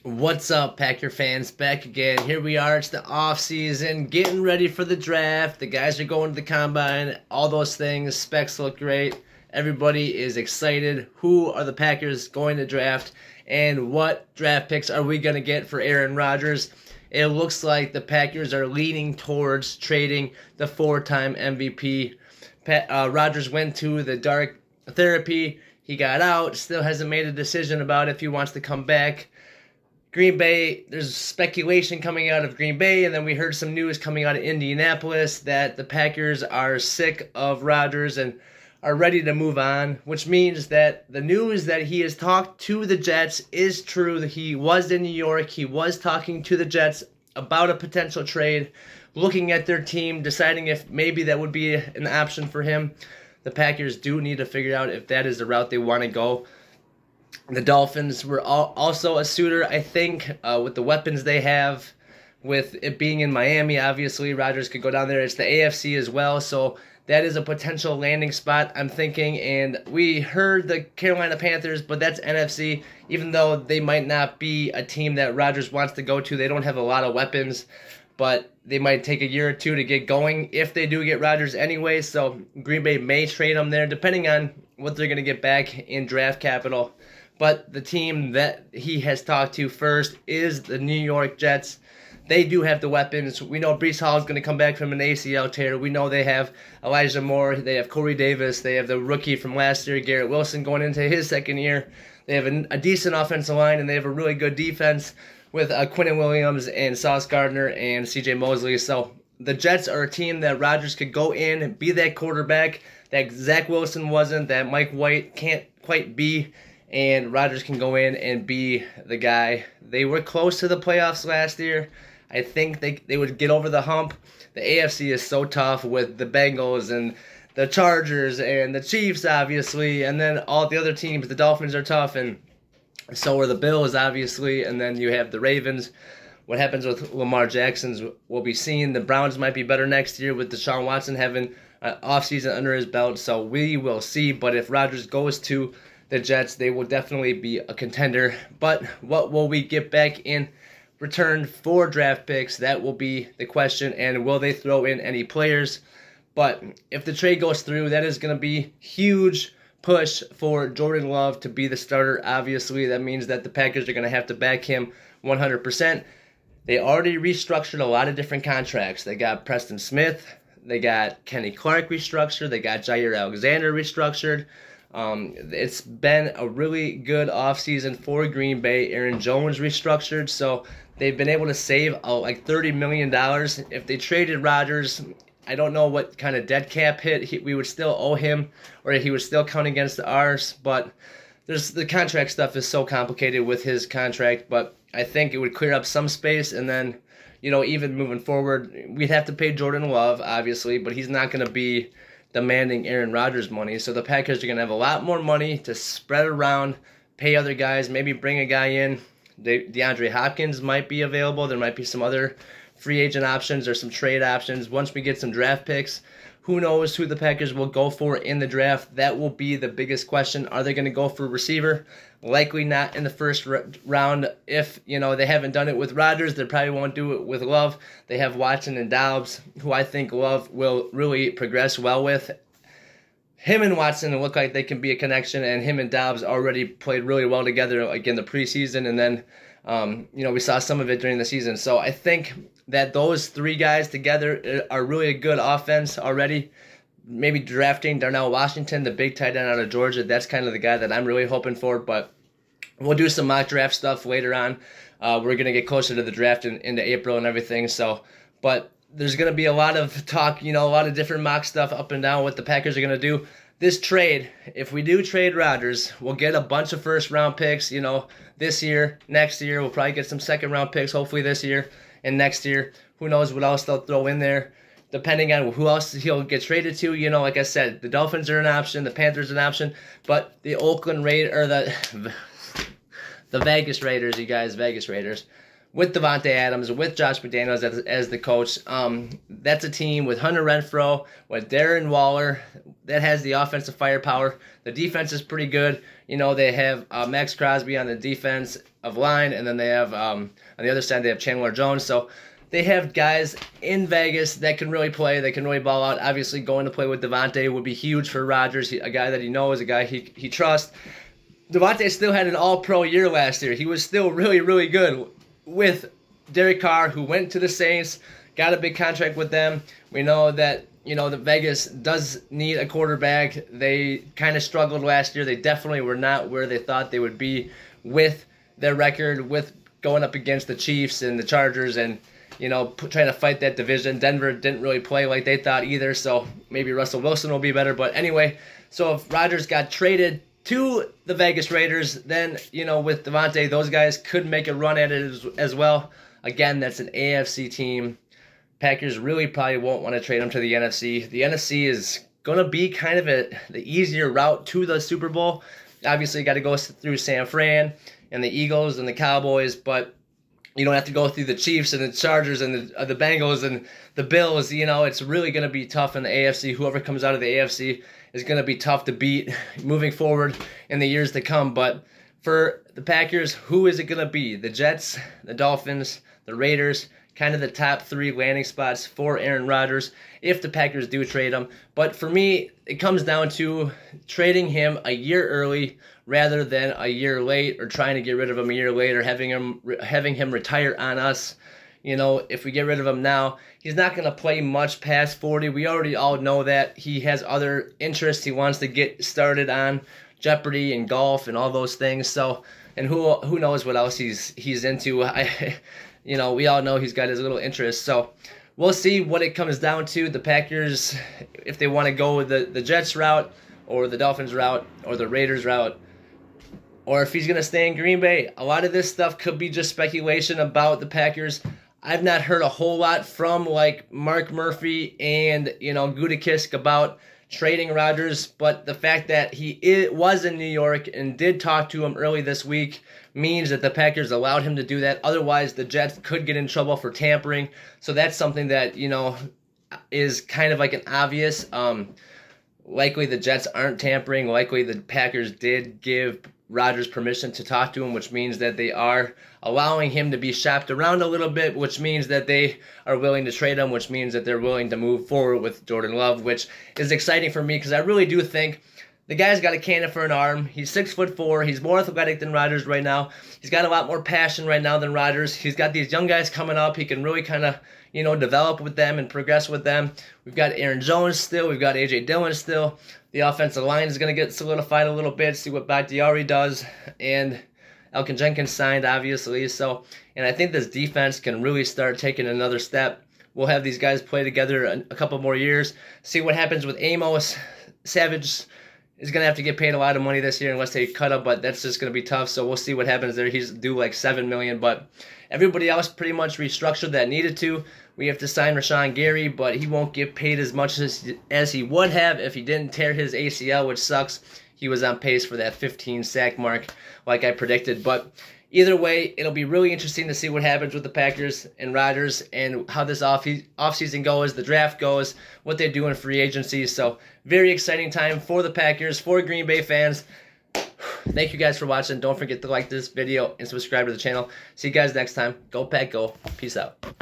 What's up, Packer fans? Back again. Here we are. It's the off season, getting ready for the draft. The guys are going to the combine, all those things. Specs look great. Everybody is excited. Who are the Packers going to draft, and what draft picks are we going to get for Aaron Rodgers? It looks like the Packers are leaning towards trading the four-time MVP. Rodgers went to the dark therapy. He got out. Still hasn't made a decision about if he wants to come back. Green Bay, there's speculation coming out of Green Bay, and then we heard some news coming out of Indianapolis that the Packers are sick of Rodgers and are ready to move on, which means that the news that he has talked to the Jets is true. That he was in New York. He was talking to the Jets about a potential trade, looking at their team, deciding if maybe that would be an option for him. The Packers do need to figure out if that is the route they want to go. The Dolphins were also a suitor, I think, with the weapons they have. With it being in Miami, obviously, Rodgers could go down there. It's the AFC as well, so that is a potential landing spot, I'm thinking. And we heard the Carolina Panthers, but that's NFC. Even though they might not be a team that Rodgers wants to go to, they don't have a lot of weapons. But they might take a year or two to get going if they do get Rodgers anyway. So Green Bay may trade him there, depending on what they're going to get back in draft capital. But the team that he has talked to first is the New York Jets. They do have the weapons. We know Breece Hall is going to come back from an ACL tear. We know they have Elijah Moore. They have Corey Davis. They have the rookie from last year, Garrett Wilson, going into his second year. They have a decent offensive line, and they have a really good defense with Quinnen Williams and Sauce Gardner and C.J. Mosley. So the Jets are a team that Rodgers could go in and be that quarterback that Zach Wilson wasn't, that Mike White can't quite be. And Rodgers can go in and be the guy. They were close to the playoffs last year. I think they would get over the hump. The AFC is so tough with the Bengals and the Chargers and the Chiefs, obviously. And then all the other teams, the Dolphins are tough, and so are the Bills, obviously. And then you have the Ravens. What happens with Lamar Jackson's will be seen. The Browns might be better next year with Deshaun Watson having an offseason under his belt. So we will see. But if Rodgers goes to the Jets, they will definitely be a contender. But what will we get back in return for draft picks? That will be the question. And will they throw in any players? But if the trade goes through, that is going to be huge push for Jordan Love to be the starter. Obviously, that means that the Packers are going to have to back him 100%. They already restructured a lot of different contracts. They got Preston Smith. They got Kenny Clark restructured. They got Jair Alexander restructured. It's been a really good offseason for Green Bay. Aaron Jones restructured, so they've been able to save like $30 million. If they traded Rodgers, I don't know what kind of dead cap hit we would still owe him, or he would still count against ours, but the contract stuff is so complicated with his contract, but I think it would clear up some space, and then, even moving forward, we'd have to pay Jordan Love, obviously, but he's not going to be demanding Aaron Rodgers money. So the Packers are going to have a lot more money to spread around, pay other guys, maybe bring a guy in. DeAndre Hopkins might be available. There might be some other free agent options or some trade options. Once we get some draft picks, who knows who the Packers will go for in the draft? That will be the biggest question. Are they going to go for a receiver? Likely not in the first round. If, they haven't done it with Rodgers, they probably won't do it with Love. They have Watson and Dobbs, who I think Love will really progress well with. Him and Watson look like they can be a connection, and him and Dobbs already played really well together, again, the preseason, and then, we saw some of it during the season. So I think that those three guys together are really a good offense already. Maybe drafting Darnell Washington, the big tight end out of Georgia. That's kind of the guy that I'm really hoping for, but we'll do some mock draft stuff later on. We're going to get closer to the draft into April and everything. But there's going to be a lot of talk, a lot of different mock stuff up and down what the Packers are going to do. This trade, if we do trade Rodgers, we'll get a bunch of first-round picks, this year, next year. We'll probably get some second-round picks, hopefully this year and next year. Who knows what else they'll throw in there, depending on who else he'll get traded to. Like I said, the Dolphins are an option, the Panthers are an option, but the Oakland Raiders, or the Vegas Raiders, Vegas Raiders, with Devontae Adams, with Josh McDaniels as the coach. That's a team with Hunter Renfrow, with Darren Waller, that has the offensive firepower. The defense is pretty good. They have Max Crosby on the defense. of line, and then they have on the other side they have Chandler Jones. So they have guys in Vegas that can really play, they can really ball out. Obviously, going to play with Devontae would be huge for Rodgers, a guy that he knows, a guy he trusts. Devontae still had an all-pro year last year. He was still really, really good with Derek Carr, who went to the Saints, got a big contract with them. We know that, the Vegas does need a quarterback. They kind of struggled last year. They definitely were not where they thought they would be with their record, with going up against the Chiefs and the Chargers and, trying to fight that division. Denver didn't really play like they thought either, so maybe Russell Wilson will be better. But anyway, so if Rodgers got traded to the Vegas Raiders, then, with Devontae, those guys could make a run at it as well. Again, that's an AFC team. Packers really probably won't want to trade them to the NFC. The NFC is going to be kind of the easier route to the Super Bowl. Obviously, you got to go through San Fran and the Eagles and the Cowboys, but you don't have to go through the Chiefs and the Chargers and the Bengals and the Bills. It's really going to be tough in the AFC. Whoever comes out of the AFC is going to be tough to beat moving forward in the years to come. But for the Packers, who is it going to be? The Jets, the Dolphins, the Raiders, kind of the top 3 landing spots for Aaron Rodgers if the Packers do trade him. But for me, it comes down to trading him a year early rather than a year late, or trying to get rid of him a year later, having him retire on us. If we get rid of him now, he's not going to play much past 40. We already all know that. He has other interests he wants to get started on, Jeopardy and golf and all those things. So, and who knows what else he's into. We all know he's got his little interests. So we'll see what it comes down to. The Packers, if they want to go with the Jets route or the Dolphins route or the Raiders route, or if he's going to stay in Green Bay. A lot of this stuff could be just speculation about the Packers. I've not heard a whole lot from Mark Murphy and Gutekunst about trading Rodgers, but the fact that he was in New York and did talk to him early this week means that the Packers allowed him to do that. Otherwise, the Jets could get in trouble for tampering. So that's something that is kind of like an obvious. Likely the Jets aren't tampering. Likely the Packers did give Rodgers permission to talk to him, which means that they are allowing him to be shopped around a little bit, which means that they are willing to trade him, which means that they're willing to move forward with Jordan Love, which is exciting for me because I really do think the guy's got a cannon for an arm. He's 6'4". He's more athletic than Rodgers right now. He's got a lot more passion right now than Rodgers. He's got these young guys coming up. He can really kind of, develop with them and progress with them. We've got Aaron Jones still. We've got A.J. Dillon still. The offensive line is going to get solidified a little bit, see what Bakhtiari does. And Elkin Jenkins signed, obviously. So, and I think this defense can really start taking another step. We'll have these guys play together a couple more years. See what happens with Amos. Savage is going to have to get paid a lot of money this year unless they cut him, but that's just going to be tough. So we'll see what happens there. He's due $7 million, but everybody else pretty much restructured that needed to. We have to sign Rashawn Gary, but he won't get paid as much as he would have if he didn't tear his ACL, which sucks. He was on pace for that 15 sack mark like I predicted. But either way, it'll be really interesting to see what happens with the Packers and Rodgers and how this offseason goes, the draft goes, what they do in free agency. So very exciting time for the Packers, for Green Bay fans. Thank you guys for watching. Don't forget to like this video and subscribe to the channel. See you guys next time. Go Pack, go. Peace out.